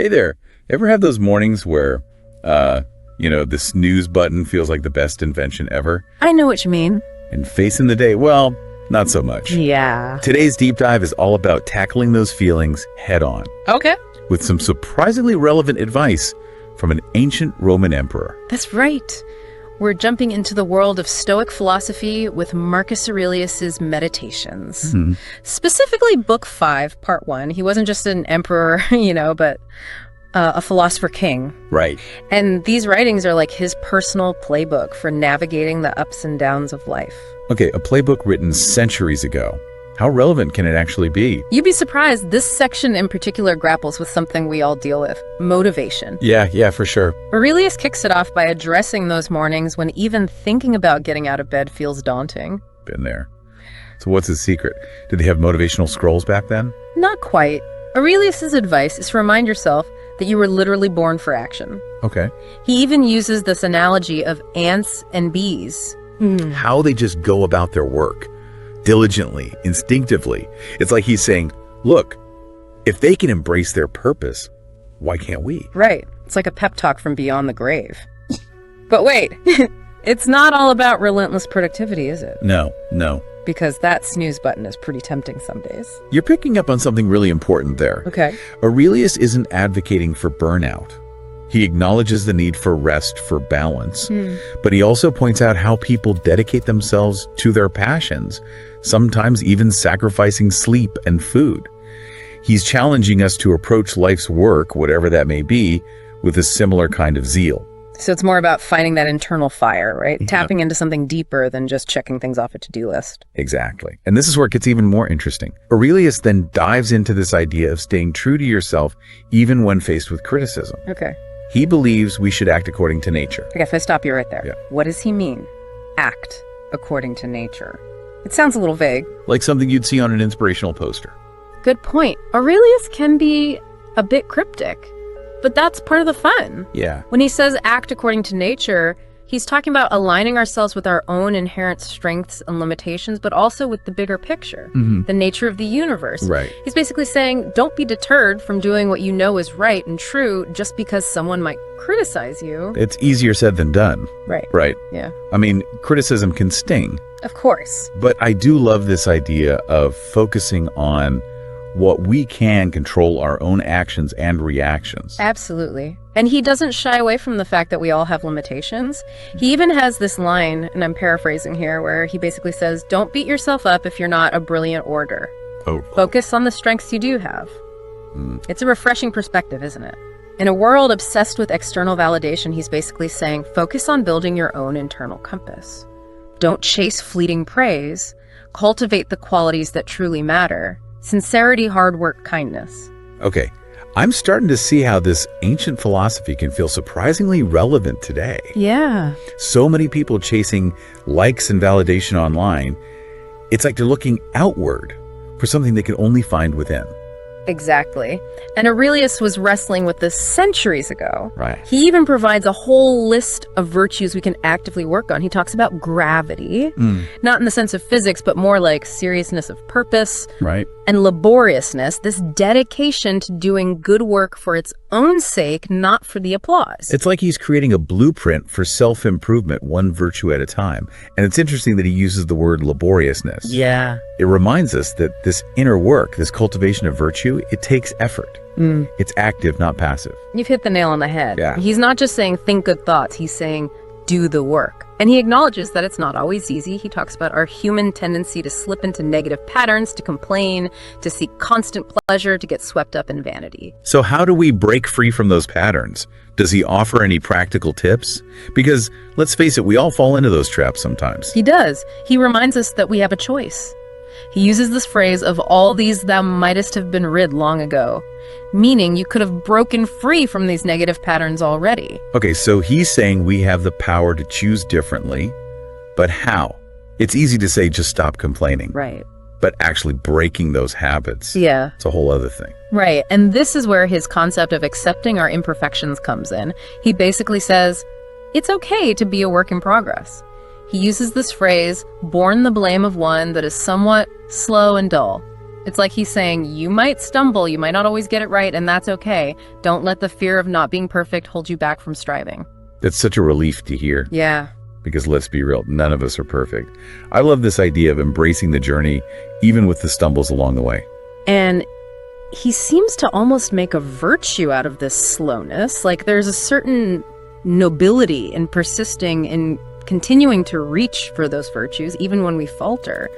Hey there. Ever have those mornings where, the snooze button feels like the best invention ever? I know what you mean. And facing the day, well, not so much. Yeah. Today's deep dive is all about tackling those feelings head on, Okay. with some surprisingly relevant advice from an ancient Roman emperor. That's right. We're jumping into the world of Stoic philosophy with Marcus Aurelius's Meditations. Specifically, Book 5, Part 1. He wasn't just an emperor, but a philosopher king. Right. And these writings are like his personal playbook for navigating the ups and downs of life. Okay, a playbook written centuries ago. How relevant can it actually be? You'd be surprised, this section in particular grapples with something we all deal with: motivation. Yeah, for sure. Aurelius kicks it off by addressing those mornings when even thinking about getting out of bed feels daunting. Been there. So what's his secret? Did they have motivational scrolls back then? Not quite. Aurelius's advice is to remind yourself that you were literally born for action. Okay. He even uses this analogy of ants and bees. How they just go about their work. Diligently, instinctively. It's like he's saying, look, if they can embrace their purpose, why can't we? Right. It's like a pep talk from beyond the grave. But wait, it's not all about relentless productivity, is it? No. Because that snooze button is pretty tempting some days. You're picking up on something really important there. Okay. Aurelius isn't advocating for burnout. He acknowledges the need for rest, for balance, but he also points out how people dedicate themselves to their passions, sometimes even sacrificing sleep and food. He's challenging us to approach life's work, whatever that may be, with a similar kind of zeal. So it's more about finding that internal fire, right? Yeah. Tapping into something deeper than just checking things off a to-do list. Exactly. And this is where it gets even more interesting. Aurelius then dives into this idea of staying true to yourself even when faced with criticism. Okay. He believes we should act according to nature. Okay, if I stop you right there. Yeah. What does he mean? Act according to nature. It sounds a little vague. Like something you'd see on an inspirational poster. Good point. Aurelius can be a bit cryptic, but that's part of the fun. Yeah. When he says act according to nature, he's talking about aligning ourselves with our own inherent strengths and limitations, but also with the bigger picture, the nature of the universe. Right. He's basically saying, don't be deterred from doing what you know is right and true just because someone might criticize you. It's easier said than done. Right. Right. Yeah. I mean, criticism can sting, Of course. but I do love this idea of focusing on what we can control, our own actions and reactions. Absolutely. And he doesn't shy away from the fact that we all have limitations. He even has this line, and I'm paraphrasing here, where he basically says, don't beat yourself up if you're not a brilliant orator. Oh. Focus on the strengths you do have. It's a refreshing perspective, isn't it? In a world obsessed with external validation, he's basically saying, focus on building your own internal compass. Don't chase fleeting praise. Cultivate the qualities that truly matter. Sincerity, hard work, kindness. Okay. I'm starting to see how this ancient philosophy can feel surprisingly relevant today. Yeah. So many people chasing likes and validation online. It's like they're looking outward for something they can only find within. Exactly. And Aurelius was wrestling with this centuries ago. Right. He even provides a whole list of virtues we can actively work on. He talks about gravity, not in the sense of physics, but more like seriousness of purpose, Right. and laboriousness, this dedication to doing good work for its own sake, not for the applause. It's like he's creating a blueprint for self-improvement, one virtue at a time. And it's interesting that he uses the word laboriousness. Yeah. It reminds us that this inner work, this cultivation of virtue, it takes effort. It's active, not passive. You've hit the nail on the head. Yeah. He's not just saying think good thoughts, he's saying do the work. And he acknowledges that it's not always easy. He talks about our human tendency to slip into negative patterns, to complain, to seek constant pleasure, to get swept up in vanity. So how do we break free from those patterns? Does he offer any practical tips? Because let's face it, we all fall into those traps sometimes. He does. He reminds us that we have a choice. He uses this phrase of all these thou mightest have been rid long ago, meaning you could have broken free from these negative patterns already. Okay, so he's saying we have the power to choose differently, but how? It's easy to say just stop complaining, Right. but actually breaking those habits, Yeah. it's a whole other thing. Right. And this is where his concept of accepting our imperfections comes in. He basically says, it's okay to be a work in progress. He uses this phrase, borne the blame of one that is somewhat slow and dull. It's like he's saying, you might stumble, you might not always get it right, and that's okay. Don't let the fear of not being perfect hold you back from striving. That's such a relief to hear. Yeah. Because let's be real, none of us are perfect. I love this idea of embracing the journey, even with the stumbles along the way. And he seems to almost make a virtue out of this slowness. Like there's a certain nobility in persisting, in continuing to reach for those virtues, even when we falter.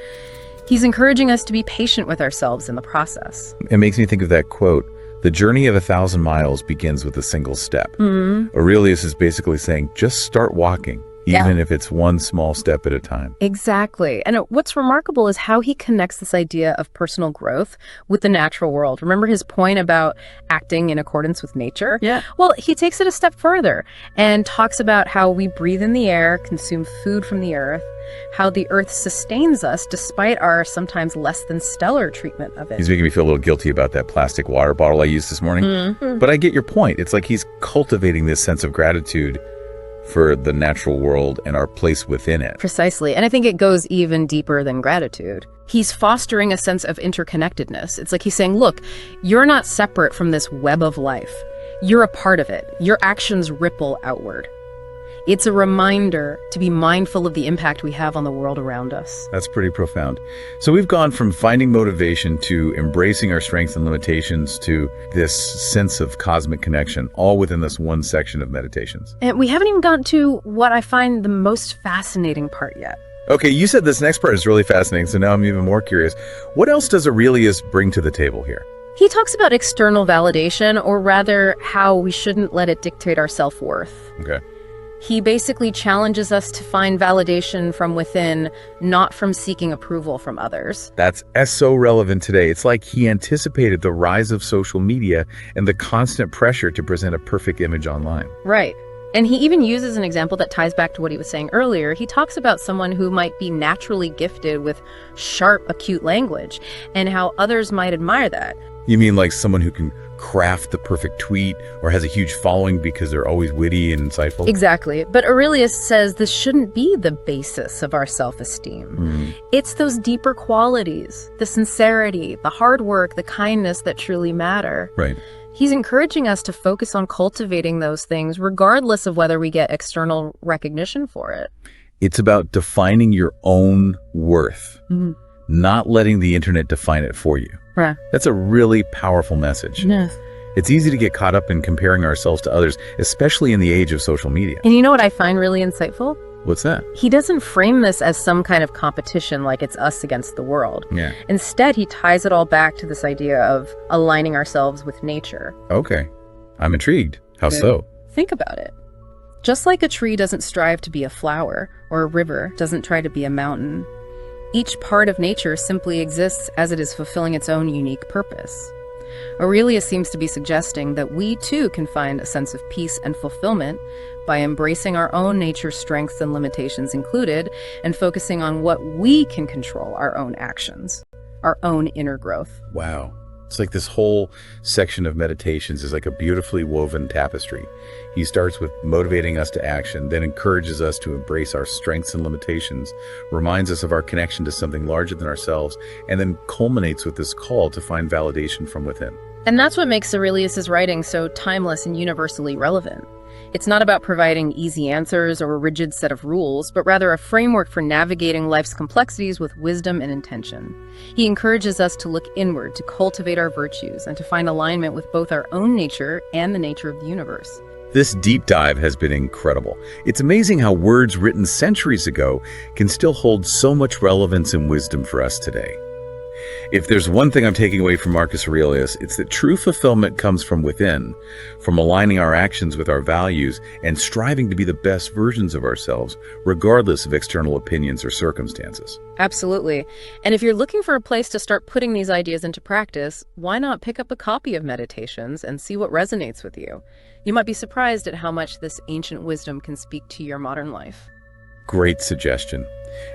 He's encouraging us to be patient with ourselves in the process. It makes me think of that quote, "The journey of 1,000 miles begins with a single step." Aurelius is basically saying, just start walking, even if it's one small step at a time. Exactly. And what's remarkable is how he connects this idea of personal growth with the natural world. Remember his point about acting in accordance with nature? Yeah. Well, he takes it a step further and talks about how we breathe in the air, consume food from the earth, how the earth sustains us despite our sometimes less than stellar treatment of it. He's making me feel a little guilty about that plastic water bottle I used this morning. But I get your point. It's like he's cultivating this sense of gratitude for the natural world and our place within it. Precisely. And I think it goes even deeper than gratitude. He's fostering a sense of interconnectedness. It's like he's saying, look, you're not separate from this web of life. You're a part of it. Your actions ripple outward. It's a reminder to be mindful of the impact we have on the world around us. That's pretty profound. So we've gone from finding motivation to embracing our strengths and limitations to this sense of cosmic connection, all within this one section of Meditations. And we haven't even gotten to what I find the most fascinating part yet. Okay, you said this next part is really fascinating, so now I'm even more curious. What else does Aurelius bring to the table here? He talks about external validation, or rather how we shouldn't let it dictate our self-worth. Okay. He basically challenges us to find validation from within, not from seeking approval from others. That's so relevant today. It's like he anticipated the rise of social media and the constant pressure to present a perfect image online. Right. And he even uses an example that ties back to what he was saying earlier. He talks about someone who might be naturally gifted with sharp, acute language, and how others might admire that. You mean like someone who can craft the perfect tweet or has a huge following because they're always witty and insightful? Exactly. But Aurelius says this shouldn't be the basis of our self-esteem. It's those deeper qualities, the sincerity, the hard work, the kindness that truly matter. Right. He's encouraging us to focus on cultivating those things regardless of whether we get external recognition for it. It's about defining your own worth, not letting the internet define it for you. Right. That's a really powerful message. Yes. It's easy to get caught up in comparing ourselves to others, especially in the age of social media. And you know what I find really insightful? What's that? He doesn't frame this as some kind of competition like it's us against the world. Yeah. Instead, he ties it all back to this idea of aligning ourselves with nature. Okay. I'm intrigued. How so? Think about it. Just like a tree doesn't strive to be a flower, or a river doesn't try to be a mountain, each part of nature simply exists as it is fulfilling its own unique purpose. Aurelius seems to be suggesting that we too can find a sense of peace and fulfillment by embracing our own nature's strengths and limitations included, and focusing on what we can control, our own actions, our own inner growth. Wow. It's like this whole section of Meditations is like a beautifully woven tapestry. He starts with motivating us to action, then encourages us to embrace our strengths and limitations, reminds us of our connection to something larger than ourselves, and then culminates with this call to find validation from within. And that's what makes Aurelius's writing so timeless and universally relevant. It's not about providing easy answers or a rigid set of rules, but rather a framework for navigating life's complexities with wisdom and intention. He encourages us to look inward, to cultivate our virtues, and to find alignment with both our own nature and the nature of the universe. This deep dive has been incredible. It's amazing how words written centuries ago can still hold so much relevance and wisdom for us today. If there's one thing I'm taking away from Marcus Aurelius, it's that true fulfillment comes from within, from aligning our actions with our values and striving to be the best versions of ourselves, regardless of external opinions or circumstances. Absolutely. And if you're looking for a place to start putting these ideas into practice, why not pick up a copy of Meditations and see what resonates with you? You might be surprised at how much this ancient wisdom can speak to your modern life. Great suggestion.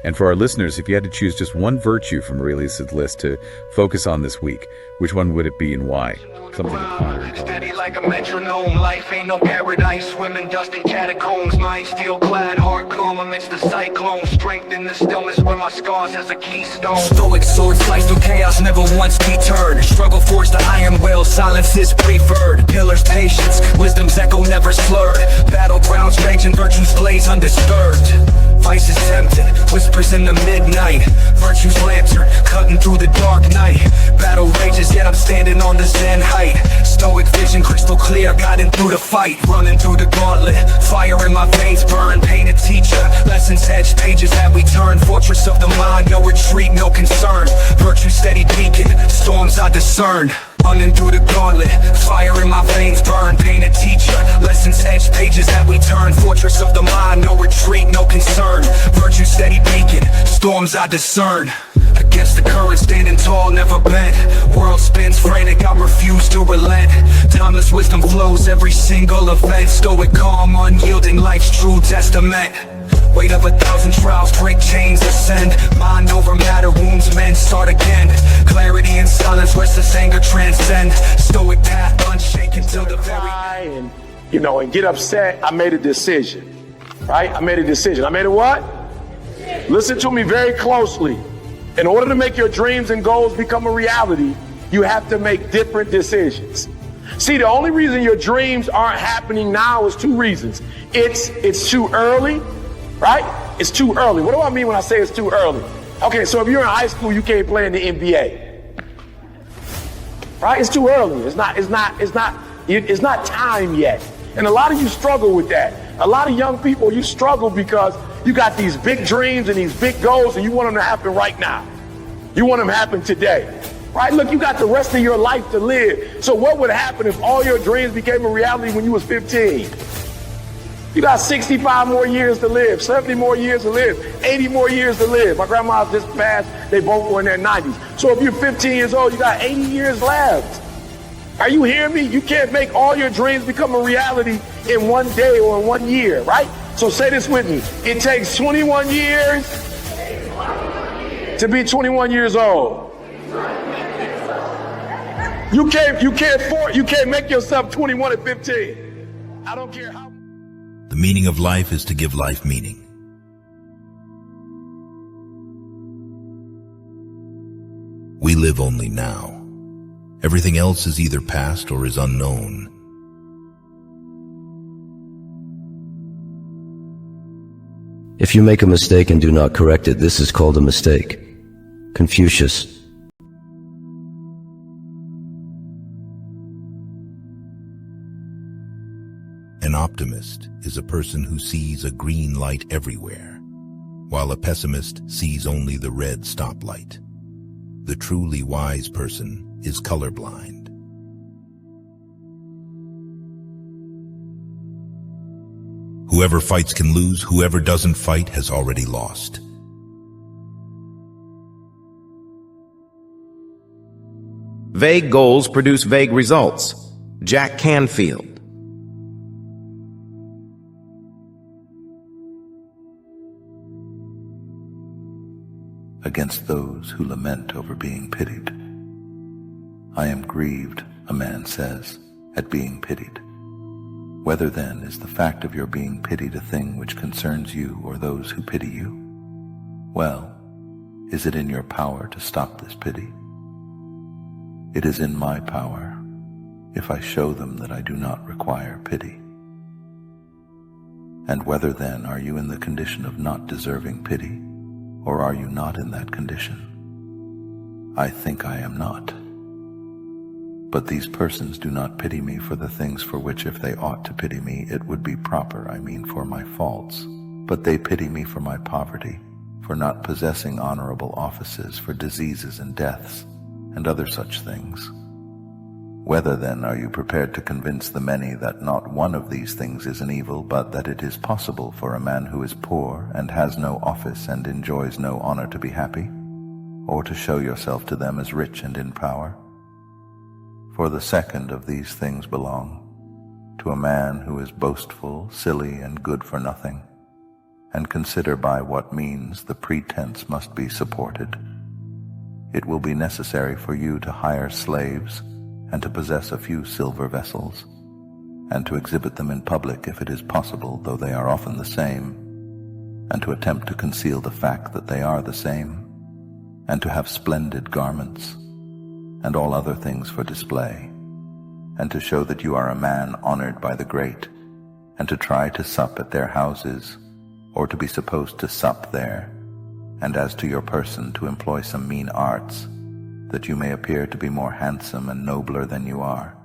And for our listeners, if you had to choose just one virtue from Aurelius' list to focus on this week, which one would it be and why? Something to ponder and Steady like a metronome. Life ain't no paradise. Swimming dust in catacombs. Mind steel clad, heart calm amidst the cyclone. Strength in the stillness where my scars has a keystone. Stoic sword sliced through chaos, never once deterred. Struggle forged the iron will, silence is preferred. Pillars patience, wisdom's echo never slurred. Battlegrounds rage and virtues blaze undisturbed. Vice is tempted, whispers in the midnight. Virtue's lantern, cutting through the dark night. Battle rages, yet I'm standing on the Zen height. Stoic vision, crystal clear, guiding through the fight. Running through the gauntlet, fire in my veins burn. Painted teacher, lessons edge pages that we turn. Fortress of the mind, no retreat, no concern. Virtue steady beacon, storms I discern. Running through the gauntlet, fire in my veins burn. Painted teacher, lessons edge pages that we turn. Fortress of the mind, no retreat, no concern. Virtue steady beacon, storms I discern. Against the current, standing tall, never bent. World spins frantic, I refuse to relent. Timeless wisdom flows every single event. Stoic calm, unyielding, life's true testament. Weight of 1,000 trials, break chains, ascend. Mind over matter, wounds mend, start again. Clarity and silence, restless anger transcend. Stoic path, unshaken till the very end. And get upset. I made a decision, right? I made a decision. I made a what? Listen to me very closely. In order to make your dreams and goals become a reality, you have to make different decisions. See, the only reason your dreams aren't happening now is two reasons. It's too early, right? It's too early. What do I mean when I say it's too early? Okay, so if you're in high school, you can't play in the NBA, right? It's too early. It's not time yet. And a lot of you struggle with that. A lot of young people, you struggle because you got these big dreams and these big goals and you want them to happen right now. You want them to happen today, right? Look, you got the rest of your life to live. So what would happen if all your dreams became a reality when you was 15? You got 65 more years to live, 70 more years to live, 80 more years to live. My grandma just passed, they both were in their 90s. So if you're 15 years old, you got 80 years left. Are you hearing me? You can't make all your dreams become a reality in one day or in 1 year, right? So say this with me. It takes 21 years to be 21 years old. You can't make yourself 21 at 15. I don't care how. The meaning of life is to give life meaning. We live only now. Everything else is either past or is unknown. If you make a mistake and do not correct it, this is called a mistake. Confucius. An optimist is a person who sees a green light everywhere, while a pessimist sees only the red stoplight. The truly wise person is colorblind. Whoever fights can lose. Whoever doesn't fight has already lost. Vague goals produce vague results. Jack Canfield. Against those who lament over being pitied. I am grieved, a man says, at being pitied. Whether then is the fact of your being pitied a thing which concerns you or those who pity you? Well, is it in your power to stop this pity? It is in my power, if I show them that I do not require pity. And whether then are you in the condition of not deserving pity, or are you not in that condition? I think I am not. But these persons do not pity me for the things for which if they ought to pity me, it would be proper, I mean for my faults. But they pity me for my poverty, for not possessing honorable offices, for diseases and deaths, and other such things. Whether then are you prepared to convince the many that not one of these things is an evil, but that it is possible for a man who is poor and has no office and enjoys no honor to be happy, or to show yourself to them as rich and in power? For the second of these things belong to a man who is boastful, silly, and good for nothing, and consider by what means the pretense must be supported. It will be necessary for you to hire slaves and to possess a few silver vessels, and to exhibit them in public if it is possible, though they are often the same, and to attempt to conceal the fact that they are the same, and to have splendid garments, and all other things for display, and to show that you are a man honored by the great, and to try to sup at their houses, or to be supposed to sup there, and as to your person to employ some mean arts, that you may appear to be more handsome and nobler than you are.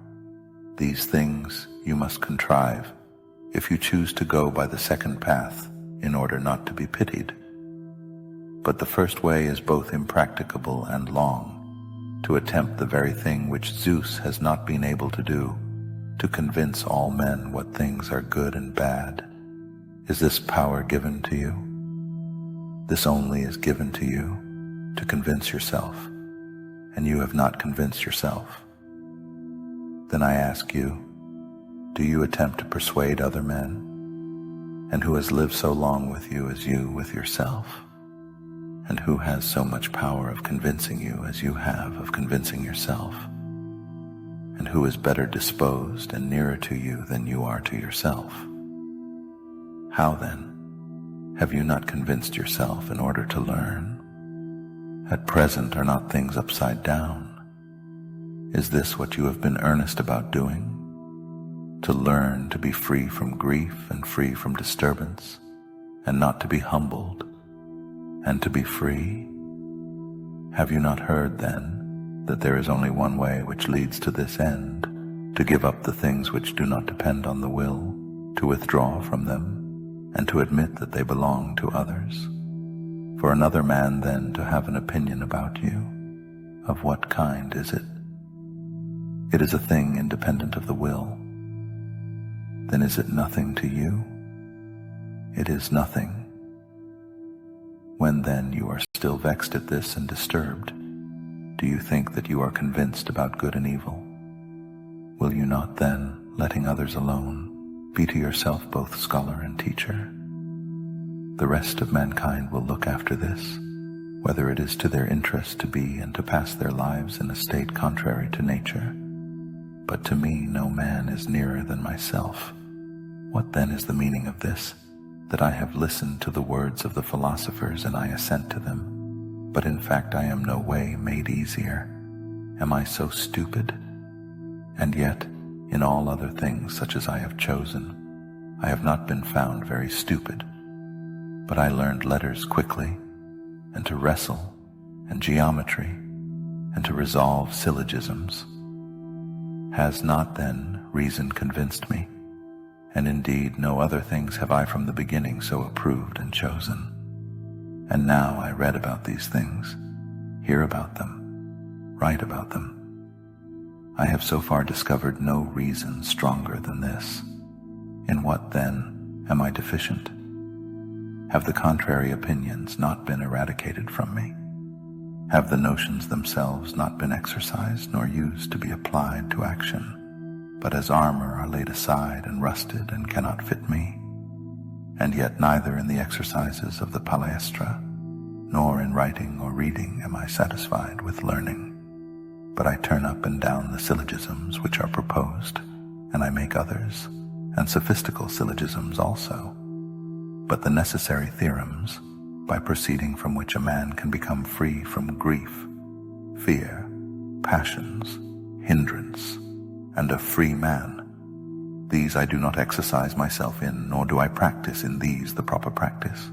These things you must contrive, if you choose to go by the second path, in order not to be pitied. But the first way is both impracticable and long, to attempt the very thing which Zeus has not been able to do, to convince all men what things are good and bad. Is this power given to you? This only is given to you, to convince yourself, and you have not convinced yourself. Then I ask you, do you attempt to persuade other men? And who has lived so long with you as you with yourself? And who has so much power of convincing you as you have of convincing yourself? And who is better disposed and nearer to you than you are to yourself? How then? Have you not convinced yourself in order to learn? At present are not things upside down? Is this what you have been earnest about doing? To learn to be free from grief and free from disturbance, and not to be humbled, and to be free? Have you not heard then that there is only one way which leads to this end, to give up the things which do not depend on the will, to withdraw from them, and to admit that they belong to others? For another man then to have an opinion about you, of what kind is it? It is a thing independent of the will. Then is it nothing to you? It is nothing. When then you are still vexed at this and disturbed, do you think that you are convinced about good and evil? Will you not then, letting others alone, be to yourself both scholar and teacher? The rest of mankind will look after this, whether it is to their interest to be and to pass their lives in a state contrary to nature. But to me no man is nearer than myself. What then is the meaning of this, that I have listened to the words of the philosophers and I assent to them, but in fact I am no way made easier? Am I so stupid? And yet, in all other things such as I have chosen, I have not been found very stupid, but I learned letters quickly, and to wrestle, and geometry, and to resolve syllogisms. Has not then reason convinced me? And indeed no other things have I from the beginning so approved and chosen. And now I read about these things, hear about them, write about them. I have so far discovered no reason stronger than this. In what then am I deficient? Have the contrary opinions not been eradicated from me? Have the notions themselves not been exercised nor used to be applied to action, but as armor are laid aside and rusted and cannot fit me? And yet neither in the exercises of the palaestra, nor in writing or reading am I satisfied with learning, but I turn up and down the syllogisms which are proposed, and I make others, and sophistical syllogisms also, but the necessary theorems, by proceeding from which a man can become free from grief, fear, passions, hindrance, and a free man. These I do not exercise myself in, nor do I practice in these the proper practice.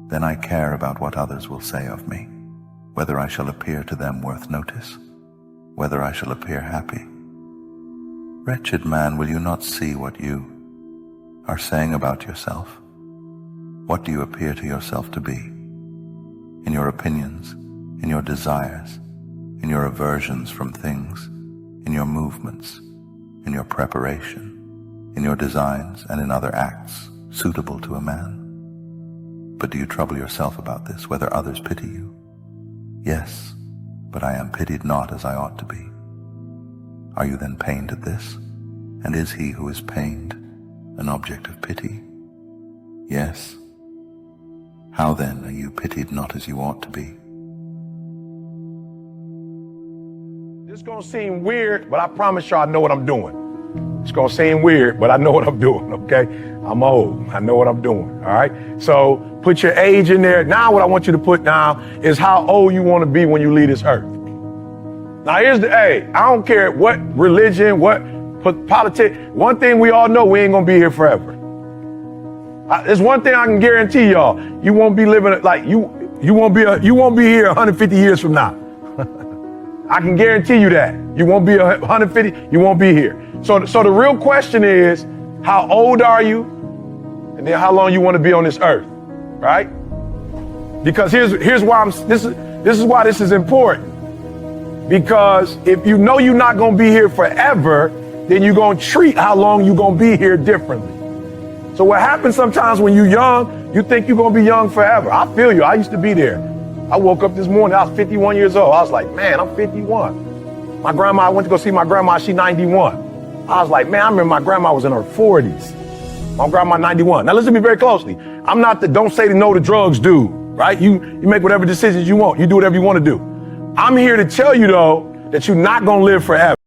Then I care about what others will say of me, whether I shall appear to them worth notice, whether I shall appear happy. Wretched man, will you not see what you are saying about yourself? What do you appear to yourself to be? In your opinions, in your desires, in your aversions from things, in your movements, in your preparation, in your designs, and in other acts suitable to a man? But do you trouble yourself about this, whether others pity you? Yes, but I am pitied not as I ought to be. Are you then pained at this? And is he who is pained an object of pity? Yes, How then are you pitied not as you ought to be? This is gonna seem weird, but I promise y'all I know what I'm doing. It's gonna seem weird, but I know what I'm doing, okay? I'm old, I know what I'm doing, all right? So put your age in there. Now what I want you to put down is how old you wanna be when you leave this earth. Now here's I don't care what religion, what politics, one thing we all know, we ain't gonna be here forever. There's one thing I can guarantee y'all, you won't be living like you won't be here 150 years from now. I can guarantee you that. You won't be 150, you won't be here. So the real question is, how old are you? And then how long you want to be on this earth, right? Because here's why this is why this is important. Because if you know you're not going to be here forever, then you're going to treat how long you're going to be here differently. So what happens sometimes when you're young, you think you're going to be young forever. I feel you. I used to be there. I woke up this morning, I was 51 years old. I was like, man, I'm 51. My grandma, I went to go see my grandma, she's 91. I was like, man, I remember my grandma was in her 40s. My grandma 91. Now listen to me very closely. I'm not the don't say no to drugs dude, right? You make whatever decisions you want. You do whatever you want to do. I'm here to tell you though, that you're not going to live forever.